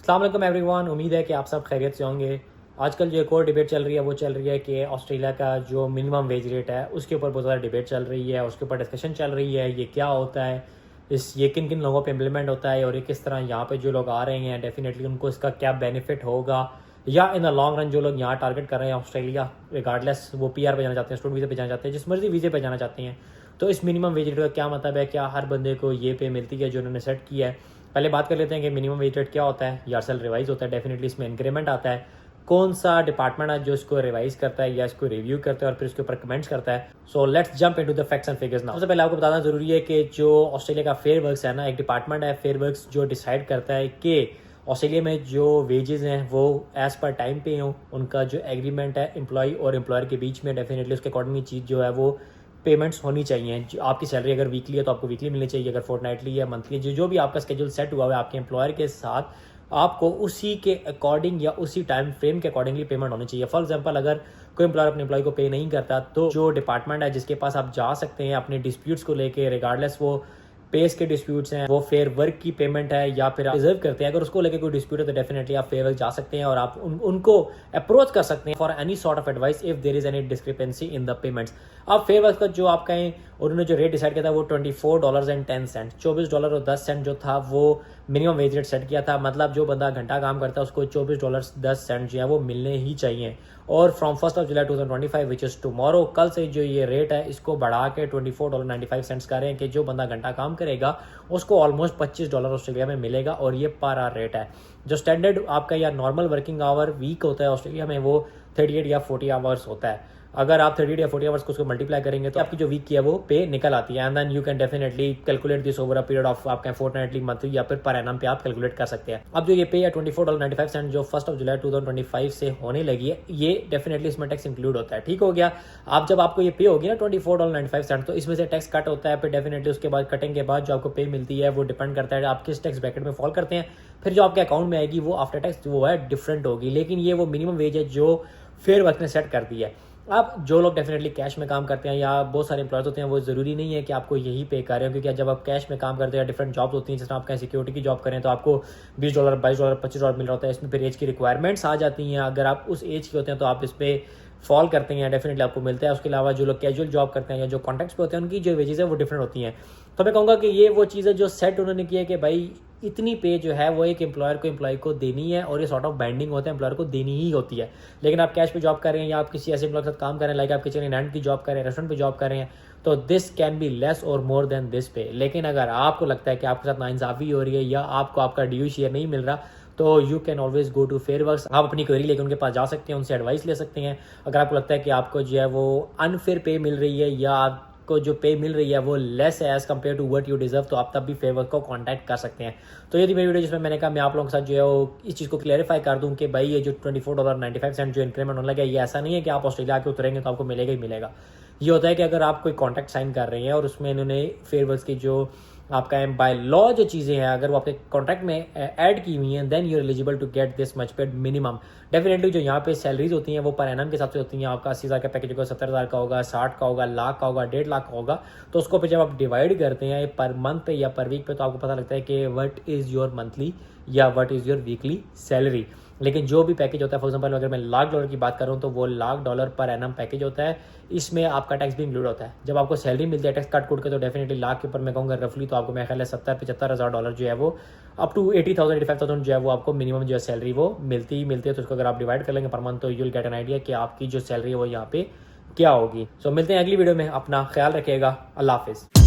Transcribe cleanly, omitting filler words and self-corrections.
अस्सलाम वालेकुम एवरीवन, उम्मीद है कि आप सब खैरियत से होंगे। आजकल जो एक और डिबेट चल रही है वो चल रही है कि ऑस्ट्रेलिया का जो मिनिमम वेज रेट है उसके ऊपर बहुत ज़्यादा डिबेट चल रही है, उसके ऊपर डिस्कशन चल रही है। ये क्या होता है, ये किन किन लोगों पे इम्प्लीमेंट होता है और ये किस तरह यहाँ पे जो लोग आ रहे हैं डेफिनेटली उनको इसका क्या बेनिफिट होगा, या इन द लॉन्ग रन जो लोग यहाँ टारगेट कर रहे हैं ऑस्ट्रेलिया रिगार्डलेस वो PR पे जाना चाहते हैं, स्टूडेंट वीज़े पे जाना चाहते हैं, जिस मर्जी वीज़े पे जाना चाहते हैं। तो इस मिनिमम वेज रेट का क्या मतलब है, क्या हर बंदे को ये पे मिलती है जो उन्होंने सेट किया है। पहले बात कर लेते हैं कि मिनिमम वेज रेट क्या होता है। यारसेल रिवाइज होता है, डेफिनेटली इसमें इंक्रीमेंट आता है। कौन सा डिपार्टमेंट है जो इसको रिवाइज करता है या इसको रिव्यू करता है और फिर इसके ऊपर कमेंट्स करता है। So let's jump into the facts and figures now. सबसे पहले आपको बताना जरूरी है कि जो ऑस्ट्रेलिया का फेयर वर्क्स है ना, एक डिपार्टमेंट है फेयर वर्क्स जो डिसाइड करता है कि ऑस्ट्रेलिया में जो वेजेस हैं वो एज पर टाइम पे हों। उनका जो एग्रीमेंट है एम्प्लॉय और एम्प्लॉयर के बीच में, डेफिनेटली उसके अकॉर्डिंग चीज़ जो है वो पेमेंट्स होनी चाहिए। आपकी सैलरी अगर वीकली है तो आपको वीकली मिलनी चाहिए, अगर फोर्टनाइटली या मंथली जो भी आपका स्केड्यूल सेट हुआ है आपके एम्प्लॉयर के साथ, आपको उसी के अकॉर्डिंग या उसी टाइम फ्रेम के अकॉर्डिंगली पेमेंट होनी चाहिए। फॉर एग्जांपल, अगर कोई एम्प्लॉयर अपने एम्प्लॉय को पे नहीं करता तो जो डिपार्टमेंट है जिसके पास आप जा सकते हैं अपने डिस्प्यूट्स को लेके, रिगार्डलेस वो पेस के डिस्प्यूट्स हैं, वो फेयर वर्क की पेमेंट है या फिर रिजर्व करते हैं, अगर उसको लेके कोई डिस्प्यूट है तो डेफिनेटली आप फेयर वर्क जा सकते हैं और आप उनको अप्रोच कर सकते हैं for any sort of advice if there is any discrepancy in the payments. अब फेयर वर्क का जो आप कहें, उन्होंने जो रेट डिसाइड किया था वो $24.10, $24.10 जो था वो मिनिमम वेज रेट सेट किया था। मतलब जो बंदा घंटा काम करता है उसको $24.10 जो है वो मिलने ही चाहिए। और from 1 July 2025 which is tomorrow, कल से जो ये रेट है इसको बढ़ा के $24.95 कर रहे हैं कि जो बंदा घंटा काम करेगा उसको ऑलमोस्ट $25 ऑस्ट्रेलिया में मिलेगा और ये पर आवर रेट है। जो स्टैंडर्ड आपका या नॉर्मल वर्किंग आवर वीक होता है ऑस्ट्रेलिया में वो 38 या 40 आवर्स होता है। अगर आप 38 या 40 आवर्स को उसको मल्टीप्लाई करेंगे तो आपकी जो वीक की है वो पे निकल आती है। And then you can definitely calculate this over a period of आपका फोर्टनाइटली, मंथली या फिर पर एनम पे आप कैलकुलेट कर सकते हैं। अब जो ये पे है $24.95 जो 1 जुलाई 2025 से होने लगी है, ये डेफिनेटली इसमें टैक्स इंक्लूड होता है। ठीक हो गया। आप जब आपको ये पे होगी ना $24.95 तो इसमें से टैक्स कट होता है, फिर डेफिनेटली उसके बाद कटिंग के बाद जो आपको पे मिलती है वो डिपेंड करता है आप किस टैक्स ब्रैकेट में फॉल करते हैं। फिर जो आपके अकाउंट में आएगी वो आफ्टर टैक्स वो है डिफरेंट होगी, लेकिन ये वो मिनिमम वेज है जो फेयर वर्क ने सेट कर दी है। अब जो लोग डेफिनेटली कैश में काम करते हैं या बहुत सारे एम्प्लॉयज होते हैं, वो ज़रूरी नहीं है कि आपको यही पे कर रहे हो, क्योंकि जब आप कैश में काम करते हैं डिफरेंट जॉब्स होती हैं, जैसे आप कहीं सिक्योरिटी की जॉब करें तो आपको $20, $22, $25 मिल रहा होता है। इसमें फिर एज की रिक्वायरमेंट्स आ जाती हैं। अगर आप उस एज के होते हैं तो आप इस पर फॉल करते हैं, डेफिनेटली आपको मिलता है। उसके अलावा जो लोग कैजुअल जॉब करते हैं या जो कॉन्ट्रैक्ट्स पे होते हैं उनकी जो वेजेस है वो डिफरेंट होती हैं। तो मैं कहूँगा कि ये वो चीज़ है जो सेट उन्होंने की है कि भाई इतनी पे जो है वो एक एम्प्लॉयर को एम्प्लॉय को देनी है और ये सॉर्ट ऑफ बाइंडिंग होता है, एम्प्लॉयर को देनी ही होती है। लेकिन आप कैश पे जॉब कर रहे हैं या आप किसी ऐसे एम्प्लॉय के साथ काम कर रहे हैं, लाइक आप किचन इन हैंड की जॉब कर रहे हैं, रेस्टोरेंट पे जॉब कर रहे हैं, तो दिस कैन बी लेस और मोर देन दिस पे। लेकिन अगर आपको लगता है कि आपके साथ नाइंसाफ़ी हो रही है या आपको आपका ड्यू शेयर नहीं मिल रहा तो you can always go to Fair Works. आप अपनी क्वेरी लेकर उनके पास जा सकते हैं, उनसे एडवाइस ले सकते हैं। अगर आपको लगता है कि आपको जो है वो अनफेयर पे मिल रही है या आपको जो पे मिल रही है वो लेस है as compare to what you deserve, तो आप तब भी फेयर वर्क को कॉन्टैक्ट कर सकते हैं। तो ये थी मेरी वीडियो जिसमें मैंने कहा मैं आप लोगों के साथ जो है वो इस चीज़ को क्लैरिफाई कर दूं कि भाई ये जो $24.95 जो इंक्रीमेंट होने लगा ये ऐसा नहीं है कि आप ऑस्ट्रेलिया के उतरेंगे तो आपको मिलेगा ही मिलेगा। ये होता है कि अगर आप कोई कॉन्ट्रैक्ट साइन कर रहे हैं और उसमें इन्होंने फेयर वर्क्स की जो आपका बाय लॉ जो चीज़ें हैं अगर वो आपके कॉन्ट्रैक्ट में ऐड की हुई हैं then you are eligible to get this much paid minimum. Definitely जो यहाँ पे सैलरीज होती हैं वो पर एनम के हिसाब से होती हैं। आपका 80,000 का पैकेज होगा, 70,000 का होगा, 60 का होगा, लाख का होगा, 1.5 लाख का होगा। तो उसको पे जब आप डिवाइड करते हैं पर मंथ पे या पर वीक पे तो आपको पता लगता है कि व्हाट इज़ योर मंथली या what is your weekly salary. लेकिन जो भी पैकेज होता है, फॉर एग्जांपल अगर मैं $1,00,000 की बात करूँ तो वो $1,00,000 पर एनम पैकेज होता है। इसमें आपका टैक्स भी इंक्लूड होता है। जब आपको सैलरी मिलती है टैक्स कट कूट के तो डेफिनेटली लाख के ऊपर मैं कहूँगा रफली तो आपको मेरे ख्याल है $70,000-75,000 जो है वो अप टू 80,000 85,000 जो है वो आपको मिनिमम जो है सैलरी वो मिलती ही मिलती है। तो उसको अगर आप डिवाइड कर लेंगे पर मंथ तो you will get an idea कि आपकी जो सैलरी है वो यहाँ पे क्या होगी। सो मिलते हैं अगली वीडियो में, अपना ख्याल रखिएगा, अल्लाह हाफिज़।